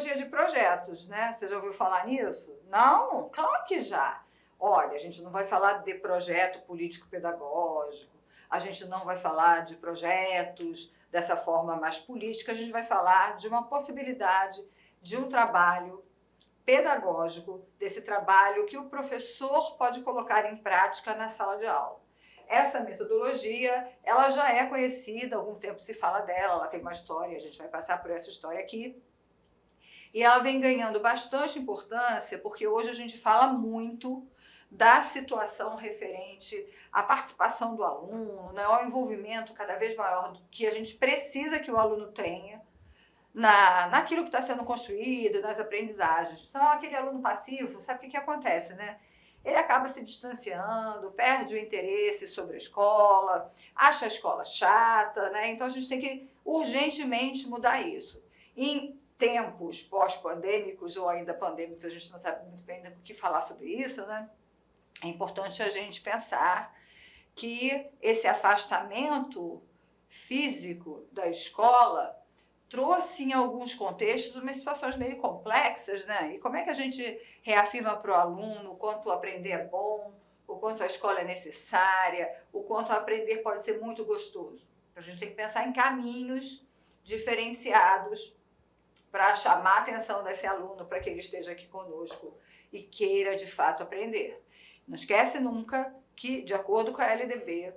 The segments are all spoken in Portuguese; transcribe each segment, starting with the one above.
metodologia de projetos, né? Você já ouviu falar nisso? Não? Claro que já. Olha, a gente não vai falar de projeto político-pedagógico, a gente não vai falar de projetos dessa forma mais política, a gente vai falar de uma possibilidade de um trabalho pedagógico, desse trabalho que o professor pode colocar em prática na sala de aula. Essa metodologia, ela já é conhecida, há algum tempo se fala dela, ela tem uma história, a gente vai passar por essa história aqui. E ela vem ganhando bastante importância porque hoje a gente fala muito da situação referente à participação do aluno, né, ao envolvimento cada vez maior que a gente precisa que o aluno tenha naquilo que está sendo construído, nas aprendizagens. São aquele aluno passivo, sabe o que acontece, né? Ele acaba se distanciando, perde o interesse sobre a escola, acha a escola chata, né? Então a gente tem que urgentemente mudar isso. Em tempos pós-pandêmicos ou ainda pandêmicos, a gente não sabe muito bem o que falar sobre isso, né? É importante a gente pensar que esse afastamento físico da escola trouxe em alguns contextos umas situações meio complexas, né? E como é que a gente reafirma para o aluno o quanto aprender é bom, o quanto a escola é necessária, o quanto aprender pode ser muito gostoso? A gente tem que pensar em caminhos diferenciados para chamar a atenção desse aluno para que ele esteja aqui conosco e queira de fato aprender. Não esquece nunca que, de acordo com a LDB,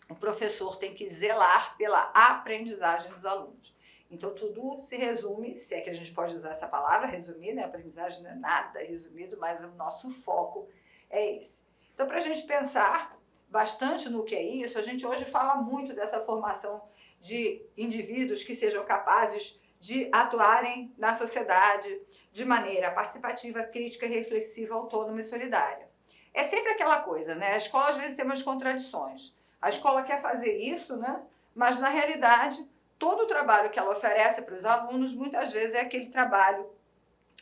o professor tem que zelar pela aprendizagem dos alunos. Então, tudo se resume, se é que a gente pode usar essa palavra, resumir, né? A aprendizagem não é nada resumido, mas o nosso foco é esse. Então, para a gente pensar bastante no que é isso, a gente hoje fala muito dessa formação de indivíduos que sejam capazes de atuarem na sociedade de maneira participativa, crítica, reflexiva, autônoma e solidária. É sempre aquela coisa, né? A escola às vezes tem umas contradições. A escola quer fazer isso, né? Mas na realidade todo o trabalho que ela oferece para os alunos, muitas vezes é aquele trabalho,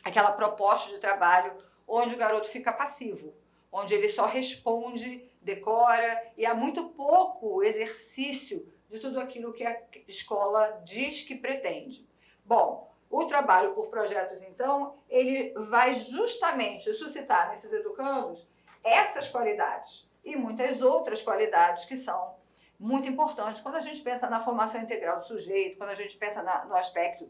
aquela proposta de trabalho onde o garoto fica passivo, onde ele só responde, decora, e há muito pouco exercício de tudo aquilo que a escola diz que pretende. Bom, o trabalho por projetos, então, ele vai justamente suscitar nesses educandos essas qualidades e muitas outras qualidades que são muito importante quando a gente pensa na formação integral do sujeito, quando a gente pensa no aspecto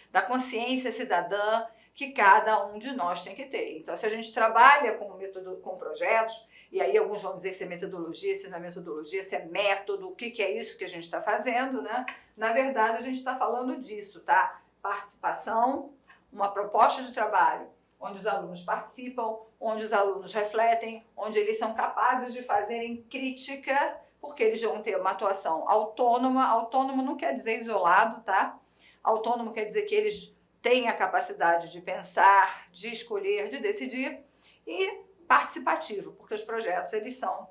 da consciência cidadã que cada um de nós tem que ter. Então, se a gente trabalha com projetos, e aí alguns vão dizer se é metodologia, se não é metodologia, se é método, o que é isso que a gente está fazendo, né? Na verdade, a gente está falando disso, tá? Participação, uma proposta de trabalho, onde os alunos participam, onde os alunos refletem, onde eles são capazes de fazerem crítica, porque eles vão ter uma atuação autônoma. Autônomo não quer dizer isolado, tá? Autônomo quer dizer que eles têm a capacidade de pensar, de escolher, de decidir, e participativo, porque os projetos eles são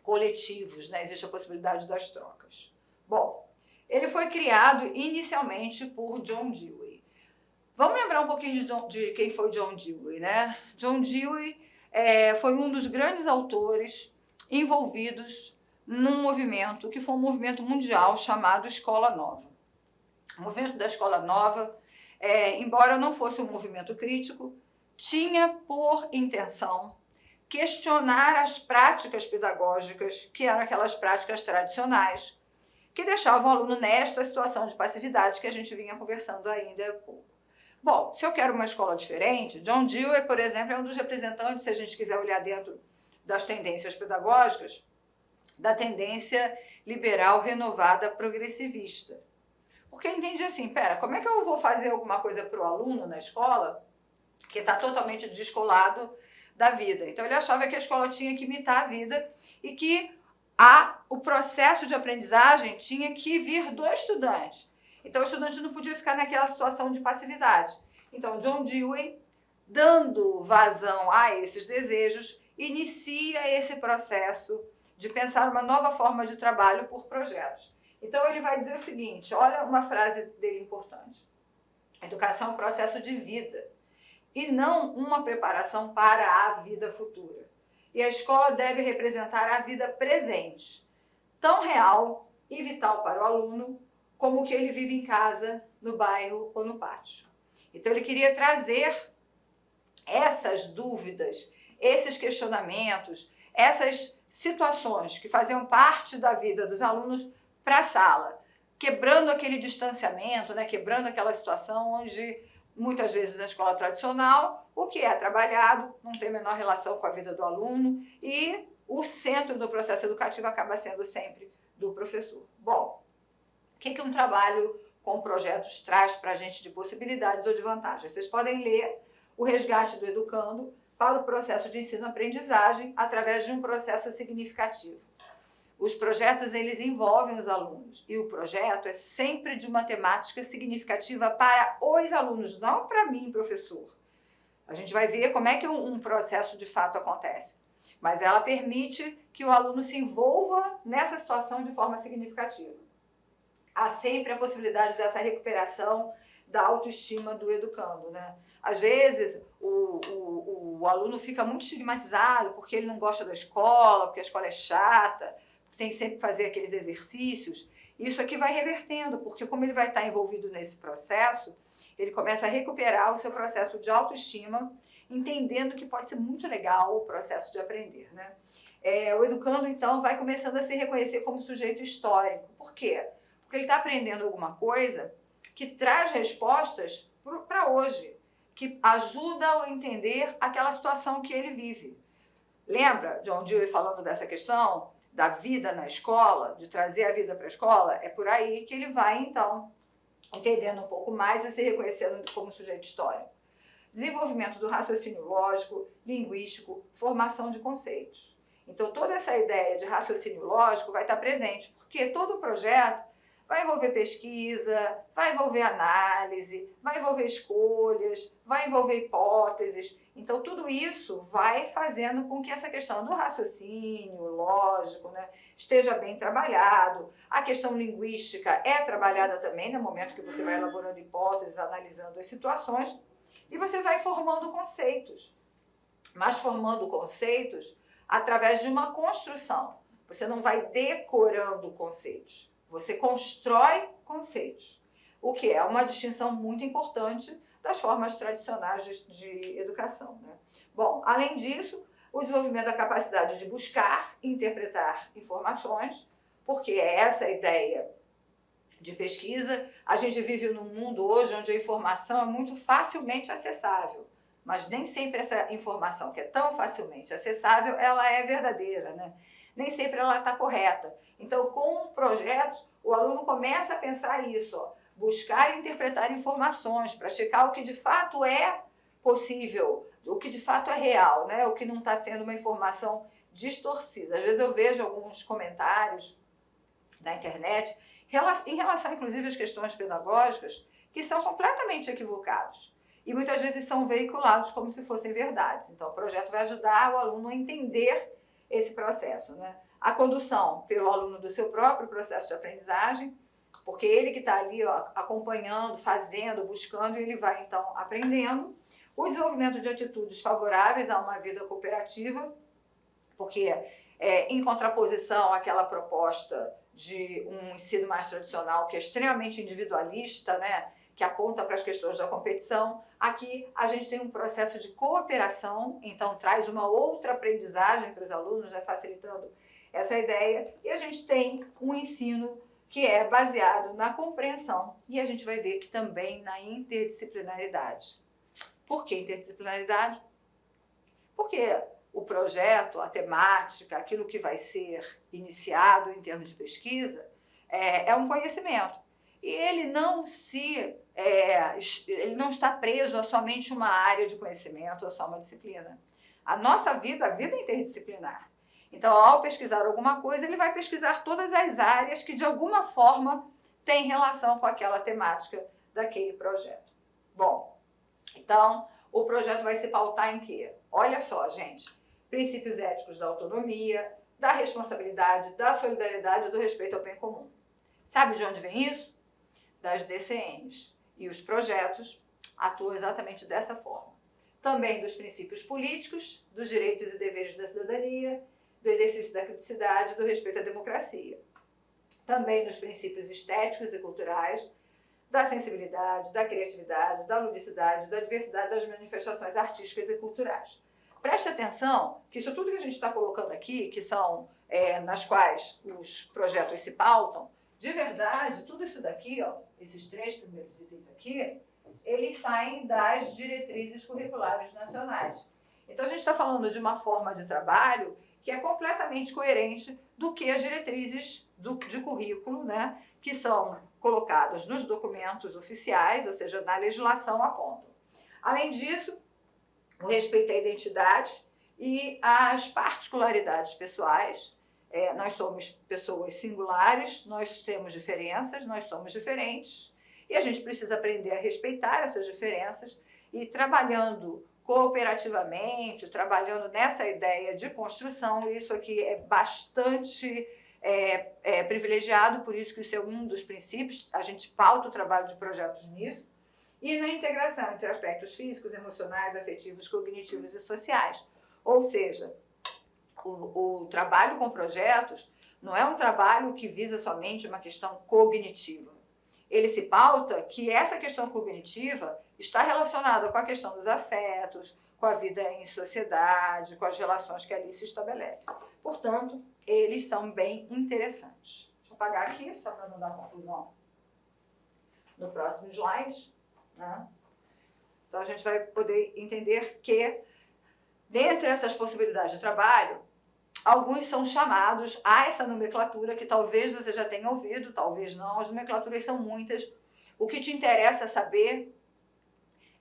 coletivos, né? Existe a possibilidade das trocas. Bom, ele foi criado inicialmente por John Dewey. Vamos lembrar um pouquinho de quem foi John Dewey, né? John Dewey foi um dos grandes autores envolvidos num movimento que foi um movimento mundial chamado Escola Nova. O movimento da Escola Nova, embora não fosse um movimento crítico, tinha por intenção questionar as práticas pedagógicas, que eram aquelas práticas tradicionais, que deixavam o aluno nesta situação de passividade que a gente vinha conversando ainda há pouco. Bom, se eu quero uma escola diferente, John Dewey, por exemplo, é um dos representantes, se a gente quiser olhar dentro das tendências pedagógicas, da tendência liberal renovada progressivista. Porque entende assim, como é que eu vou fazer alguma coisa para o aluno na escola que está totalmente descolado da vida? Então ele achava que a escola tinha que imitar a vida e que o processo de aprendizagem tinha que vir do estudante. Então o estudante não podia ficar naquela situação de passividade. Então John Dewey, dando vazão a esses desejos, inicia esse processo de pensar uma nova forma de trabalho por projetos. Então ele vai dizer o seguinte, olha uma frase dele importante: educação é um processo de vida e não uma preparação para a vida futura. E a escola deve representar a vida presente, tão real e vital para o aluno como que ele vive em casa, no bairro ou no pátio. Então ele queria trazer essas dúvidas, esses questionamentos, essas situações que faziam parte da vida dos alunos para a sala, quebrando aquele distanciamento, né? Quebrando aquela situação onde muitas vezes na escola tradicional o que é trabalhado não tem a menor relação com a vida do aluno e o centro do processo educativo acaba sendo sempre do professor. Bom, o que um trabalho com projetos traz para a gente de possibilidades ou de vantagens? Vocês podem ler O Resgate do Educando para o Processo de Ensino-Aprendizagem através de um processo significativo. Os projetos, eles envolvem os alunos e o projeto é sempre de uma temática significativa para os alunos, não para mim, professor. A gente vai ver como é que um processo de fato acontece, mas ela permite que o aluno se envolva nessa situação de forma significativa. Há sempre a possibilidade dessa recuperação da autoestima do educando, né? Às vezes o aluno fica muito estigmatizado porque ele não gosta da escola, porque a escola é chata, tem sempre que fazer aqueles exercícios. Isso aqui vai revertendo, porque como ele vai estar envolvido nesse processo, ele começa a recuperar o seu processo de autoestima, entendendo que pode ser muito legal o processo de aprender, né? O educando, então, vai começando a se reconhecer como sujeito histórico. Por quê? Porque ele está aprendendo alguma coisa que traz respostas para hoje, que ajudam a entender aquela situação que ele vive. Lembra John Dewey falando dessa questão da vida na escola, de trazer a vida para a escola? É por aí que ele vai, então, entendendo um pouco mais e se reconhecendo como sujeito histórico. Desenvolvimento do raciocínio lógico, linguístico, formação de conceitos. Então, toda essa ideia de raciocínio lógico vai estar presente, porque todo o projeto vai envolver pesquisa, vai envolver análise, vai envolver escolhas, vai envolver hipóteses. Então, tudo isso vai fazendo com que essa questão do raciocínio lógico, né, esteja bem trabalhado. A questão linguística é trabalhada também no momento que você vai elaborando hipóteses, analisando as situações, e você vai formando conceitos. Mas formando conceitos através de uma construção. Você não vai decorando conceitos. Você constrói conceitos, o que é uma distinção muito importante das formas tradicionais de educação, né? Bom, além disso, o desenvolvimento da capacidade de buscar e interpretar informações, porque é essa a ideia de pesquisa. A gente vive num mundo hoje onde a informação é muito facilmente acessável, mas nem sempre essa informação que é tão facilmente acessável, ela é verdadeira, né? Nem sempre ela está correta. Então, com projetos, o aluno começa a pensar isso, ó, buscar e interpretar informações para checar o que de fato é possível, o que de fato é real, né? O que não está sendo uma informação distorcida. Às vezes eu vejo alguns comentários na internet, em relação inclusive às questões pedagógicas, que são completamente equivocados. E muitas vezes são veiculados como se fossem verdades. Então, o projeto vai ajudar o aluno a entender esse processo, né? A condução pelo aluno do seu próprio processo de aprendizagem, porque ele que está ali, ó, acompanhando, fazendo, buscando, e ele vai então aprendendo. O desenvolvimento de atitudes favoráveis a uma vida cooperativa, porque em contraposição àquela proposta de um ensino mais tradicional que é extremamente individualista, né, que aponta para as questões da competição, aqui a gente tem um processo de cooperação, então traz uma outra aprendizagem para os alunos, né, facilitando essa ideia, e a gente tem um ensino que é baseado na compreensão, e a gente vai ver que também na interdisciplinaridade. Por que interdisciplinaridade? Porque o projeto, a temática, aquilo que vai ser iniciado em termos de pesquisa, é um conhecimento. E ele não está preso a somente uma área de conhecimento, ou só uma disciplina. A nossa vida, a vida é interdisciplinar. Então, ao pesquisar alguma coisa, ele vai pesquisar todas as áreas que, de alguma forma, têm relação com aquela temática daquele projeto. Bom, então, o projeto vai se pautar em quê? Olha só, gente, princípios éticos da autonomia, da responsabilidade, da solidariedade e do respeito ao bem comum. Sabe de onde vem isso? Das DCNs. E os projetos atuam exatamente dessa forma. Também dos princípios políticos, dos direitos e deveres da cidadania, do exercício da criticidade e do respeito à democracia. também nos princípios estéticos e culturais, da sensibilidade, da criatividade, da ludicidade, da diversidade das manifestações artísticas e culturais. Preste atenção que isso tudo que a gente está colocando aqui, que são nas quais os projetos se pautam, de verdade, tudo isso daqui, ó, esses 3 primeiros itens aqui, eles saem das diretrizes curriculares nacionais. Então, a gente está falando de uma forma de trabalho que é completamente coerente do que as diretrizes de currículo, né, que são colocadas nos documentos oficiais, ou seja, na legislação, apontam. Além disso, o respeito à identidade e às particularidades pessoais. Nós somos pessoas singulares, nós temos diferenças, nós somos diferentes e a gente precisa aprender a respeitar essas diferenças e trabalhando cooperativamente, trabalhando nessa ideia de construção. Isso aqui é bastante privilegiado, por isso que isso é um dos princípios, a gente pauta o trabalho de projetos nisso, e na integração entre aspectos físicos, emocionais, afetivos, cognitivos e sociais. Ou seja, o trabalho com projetos não é um trabalho que visa somente uma questão cognitiva. Ele se pauta que essa questão cognitiva está relacionada com a questão dos afetos, com a vida em sociedade, com as relações que ali se estabelecem. Portanto, eles são bem interessantes. Deixa eu apagar aqui, só para não dar confusão no próximo slide, né? Então, a gente vai poder entender que, dentre essas possibilidades de trabalho, alguns são chamados a essa nomenclatura que talvez você já tenha ouvido, talvez não, as nomenclaturas são muitas. O que te interessa saber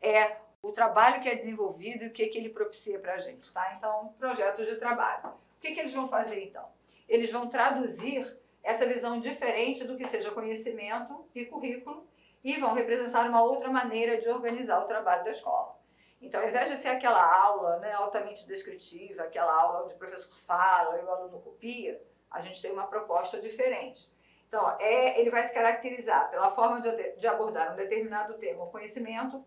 é o trabalho que é desenvolvido e o que ele propicia para a gente, tá? Então, projetos de trabalho. O que eles vão fazer, então? Eles vão traduzir essa visão diferente do que seja conhecimento e currículo e vão representar uma outra maneira de organizar o trabalho da escola. Então, ao invés de ser aquela aula, né, altamente descritiva, aquela aula onde o professor fala e o aluno copia, a gente tem uma proposta diferente. Então, ele vai se caracterizar pela forma de abordar um determinado tema ou conhecimento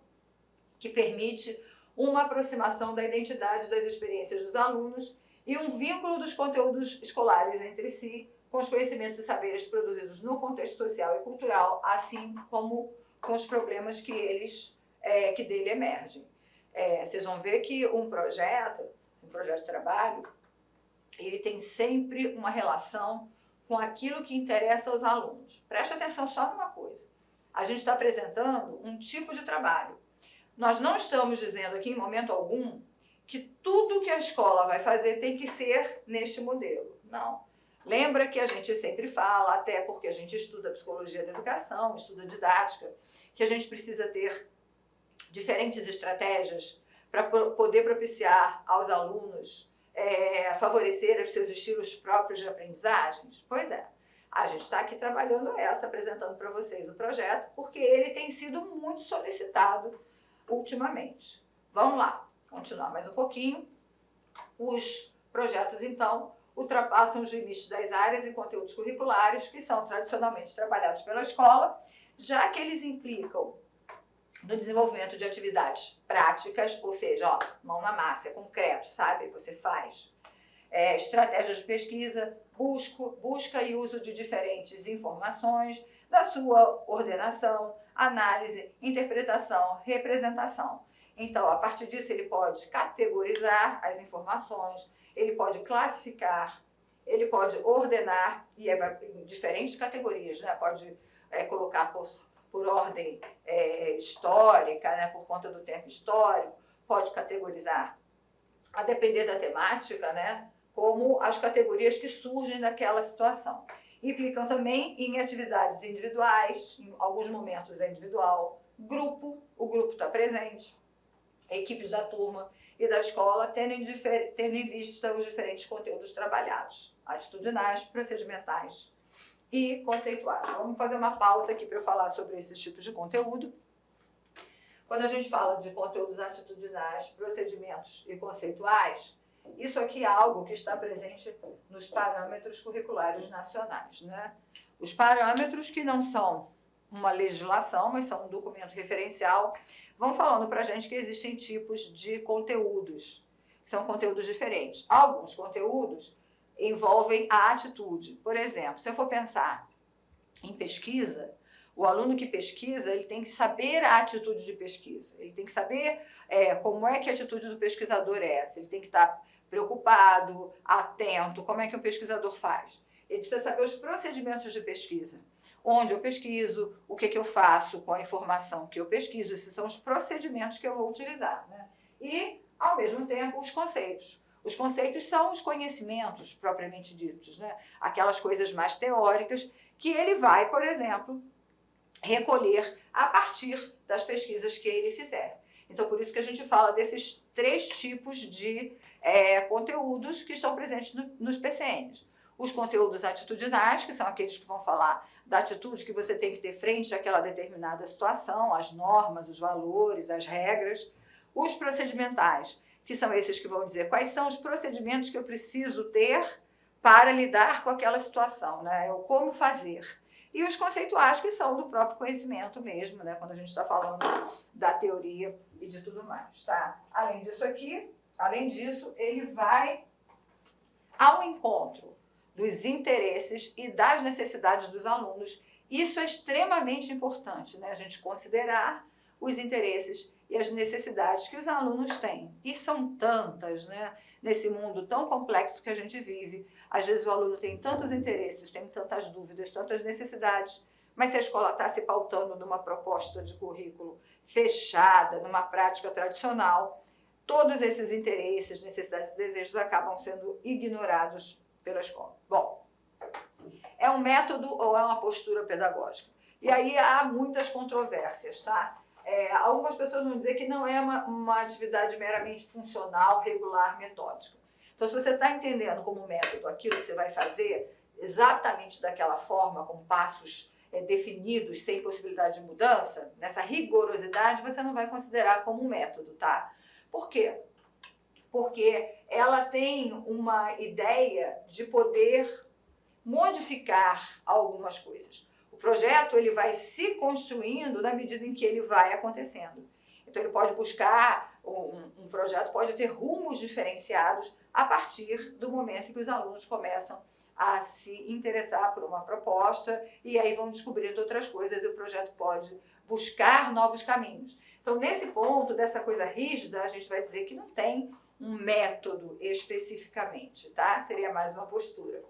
que permite uma aproximação da identidade das experiências dos alunos e um vínculo dos conteúdos escolares entre si com os conhecimentos e saberes produzidos no contexto social e cultural, assim como com os problemas que dele emergem. Vocês vão ver que um projeto de trabalho, ele tem sempre uma relação com aquilo que interessa aos alunos. Preste atenção só numa coisa. A gente está apresentando um tipo de trabalho. Nós não estamos dizendo aqui, em momento algum, que tudo que a escola vai fazer tem que ser neste modelo. Não. Lembra que a gente sempre fala, até porque a gente estuda psicologia da educação, estuda didática, que a gente precisa ter diferentes estratégias para poder propiciar aos alunos favorecer os seus estilos próprios de aprendizagens? Pois é, a gente está aqui trabalhando apresentando para vocês o projeto, porque ele tem sido muito solicitado ultimamente. Vamos lá, continuar mais um pouquinho. Os projetos, então, ultrapassam os limites das áreas e conteúdos curriculares que são tradicionalmente trabalhados pela escola, já que eles implicam no desenvolvimento de atividades práticas, ou seja, ó, mão na massa, é concreto, sabe? Você faz. Estratégias de pesquisa, busca e uso de diferentes informações, da sua ordenação, análise, interpretação, representação. Então, a partir disso, ele pode categorizar as informações, ele pode classificar, ele pode ordenar, e diferentes categorias, né? Pode colocar por ordem histórica, né? Por conta do tempo histórico, pode categorizar, a depender da temática, né? Como as categorias que surgem daquela situação. Implicam também em atividades individuais, em alguns momentos é individual, grupo, o grupo está presente, equipes da turma e da escola, tendo em vista os diferentes conteúdos trabalhados, atitudinais, procedimentais e conceituais. Vamos fazer uma pausa aqui para eu falar sobre esses tipos de conteúdo. Quando a gente fala de conteúdos atitudinais, procedimentos e conceituais, isso aqui é algo que está presente nos parâmetros curriculares nacionais, né? Os parâmetros, que não são uma legislação, mas são um documento referencial, vão falando para a gente que existem tipos de conteúdos, que são conteúdos diferentes. Alguns conteúdos envolvem a atitude. Por exemplo, se eu for pensar em pesquisa, o aluno que pesquisa, ele tem que saber a atitude de pesquisa, ele tem que saber como é que a atitude do pesquisador é essa, ele tem que estar preocupado, atento, como é que o pesquisador faz. Ele precisa saber os procedimentos de pesquisa, onde eu pesquiso, o que eu faço com a informação que eu pesquiso, esses são os procedimentos que eu vou utilizar, né? E, ao mesmo tempo, os conceitos. Os conceitos são os conhecimentos propriamente ditos, né? Aquelas coisas mais teóricas que ele vai, por exemplo, recolher a partir das pesquisas que ele fizer. Então, por isso que a gente fala desses 3 tipos de conteúdos que estão presentes nos PCNs. Os conteúdos atitudinais, que são aqueles que vão falar da atitude que você tem que ter frente àquela determinada situação, as normas, os valores, as regras. Os procedimentais, que são esses que vão dizer quais são os procedimentos que eu preciso ter para lidar com aquela situação, né? O como fazer. E os conceituais, que são do próprio conhecimento mesmo, né? Quando a gente está falando da teoria e de tudo mais, tá? Além disso, ele vai ao encontro dos interesses e das necessidades dos alunos. Isso é extremamente importante, né? A gente considerar os interesses e as necessidades que os alunos têm. E são tantas, né? Nesse mundo tão complexo que a gente vive. Às vezes o aluno tem tantos interesses, tem tantas dúvidas, tantas necessidades, mas se a escola está se pautando numa proposta de currículo fechada, numa prática tradicional, todos esses interesses, necessidades e desejos acabam sendo ignorados pela escola. Bom, é um método ou é uma postura pedagógica? E aí há muitas controvérsias, tá? Algumas pessoas vão dizer que não é uma atividade meramente funcional, regular, metódica. Então, se você está entendendo como método aquilo que você vai fazer exatamente daquela forma, com passos definidos, sem possibilidade de mudança, nessa rigorosidade, você não vai considerar como um método, tá? Por quê? Porque ela tem uma ideia de poder modificar algumas coisas. O projeto ele vai se construindo na medida em que ele vai acontecendo. Então ele pode buscar, um projeto pode ter rumos diferenciados a partir do momento em que os alunos começam a se interessar por uma proposta e aí vão descobrindo outras coisas e o projeto pode buscar novos caminhos. Então nesse ponto dessa coisa rígida, a gente vai dizer que não tem um método especificamente, tá? Seria mais uma postura.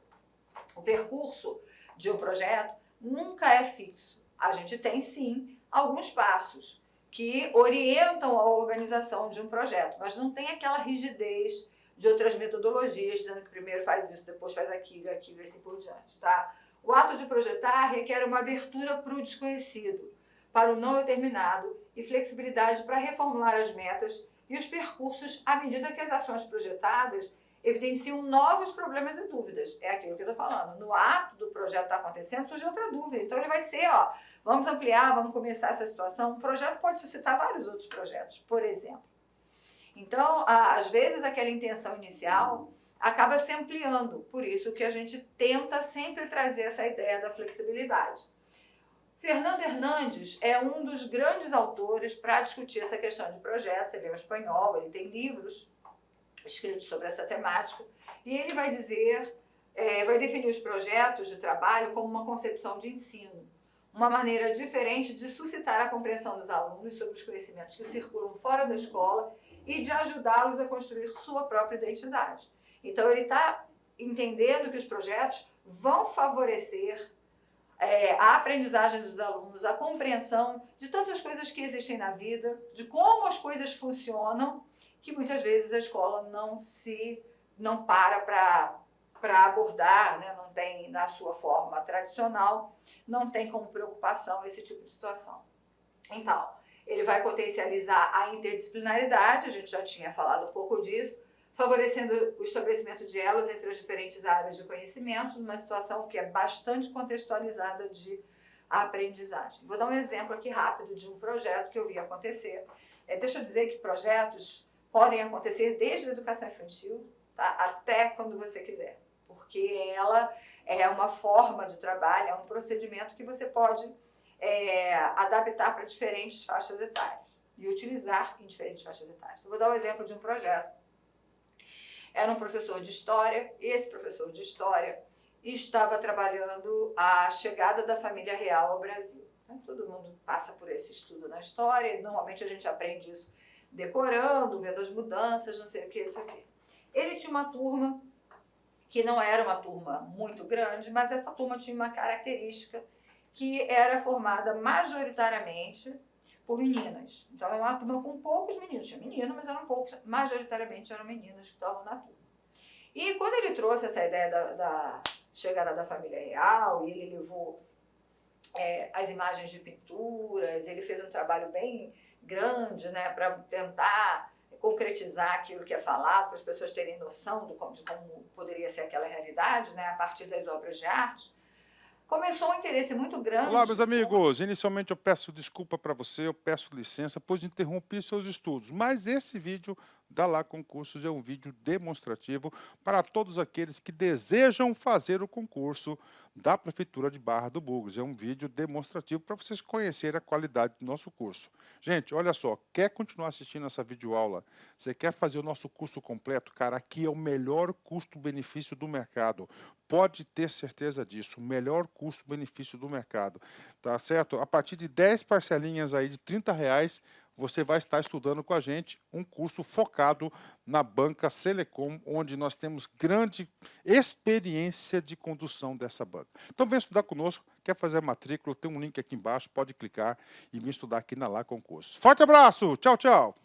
O percurso de um projeto nunca é fixo. A gente tem, sim, alguns passos que orientam a organização de um projeto, mas não tem aquela rigidez de outras metodologias, dizendo que primeiro faz isso, depois faz aquilo e assim por diante, tá? O ato de projetar requer uma abertura para o desconhecido, para o não determinado e flexibilidade para reformular as metas e os percursos à medida que as ações projetadas evidenciam novos problemas e dúvidas. É aquilo que eu estou falando. No ato do projeto estar acontecendo, surge outra dúvida. Então ele vai ser, vamos ampliar, vamos começar essa situação. Um projeto pode suscitar vários outros projetos, por exemplo. Então, às vezes aquela intenção inicial acaba se ampliando. Por isso que a gente tenta sempre trazer essa ideia da flexibilidade. Fernando Hernandes é um dos grandes autores para discutir essa questão de projetos. Ele é um espanhol, ele tem livros escritos sobre essa temática, e ele vai dizer, vai definir os projetos de trabalho como uma concepção de ensino, uma maneira diferente de suscitar a compreensão dos alunos sobre os conhecimentos que circulam fora da escola e de ajudá-los a construir sua própria identidade. Então ele está entendendo que os projetos vão favorecer a aprendizagem dos alunos, a compreensão de tantas coisas que existem na vida, de como as coisas funcionam, que muitas vezes a escola não para abordar, né? Não tem na sua forma tradicional, não tem como preocupação esse tipo de situação. Então, ele vai potencializar a interdisciplinaridade, a gente já tinha falado um pouco disso, favorecendo o estabelecimento de elos entre as diferentes áreas de conhecimento, numa situação que é bastante contextualizada de aprendizagem. Vou dar um exemplo aqui rápido de um projeto que eu vi acontecer. Deixa eu dizer que projetos podem acontecer desde a educação infantil, tá? Até quando você quiser, porque ela é uma forma de trabalho, é um procedimento que você pode adaptar para diferentes faixas etárias e utilizar em diferentes faixas etárias. Eu vou dar um exemplo de um projeto. Era um professor de história, esse professor de história, estava trabalhando a chegada da família real ao Brasil. Todo mundo passa por esse estudo na história, e normalmente a gente aprende isso decorando, vendo as mudanças, não sei o que, não sei o que. Ele tinha uma turma que não era uma turma muito grande, mas essa turma tinha uma característica que era formada majoritariamente por meninas. Então, é uma turma com poucos meninos. Tinha menino, mas eram poucos, majoritariamente eram meninas que estavam na turma. E quando ele trouxe essa ideia da chegada da família real, e ele levou as imagens de pinturas, ele fez um trabalho bem grande, né, para tentar concretizar aquilo que é falado, para as pessoas terem noção de como poderia ser aquela realidade, né, a partir das obras de arte. Começou um interesse muito grande. Olá, meus amigos. Inicialmente eu peço desculpa para você, eu peço licença, pois interrompi seus estudos. Mas esse vídeo da Lá Concursos é um vídeo demonstrativo para todos aqueles que desejam fazer o concurso da Prefeitura de Barra do Bugres. É um vídeo demonstrativo para vocês conhecerem a qualidade do nosso curso. Gente, olha só, quer continuar assistindo essa videoaula? Você quer fazer o nosso curso completo? Cara, aqui é o melhor custo-benefício do mercado. Pode ter certeza disso, o melhor custo-benefício do mercado, tá certo? A partir de 10 parcelinhas aí de R$ 30, você vai estar estudando com a gente um curso focado na banca Selecom, onde nós temos grande experiência de condução dessa banca. Então vem estudar conosco, quer fazer a matrícula, tem um link aqui embaixo, pode clicar e vir estudar aqui na Lá Concursos. Forte abraço, tchau, tchau!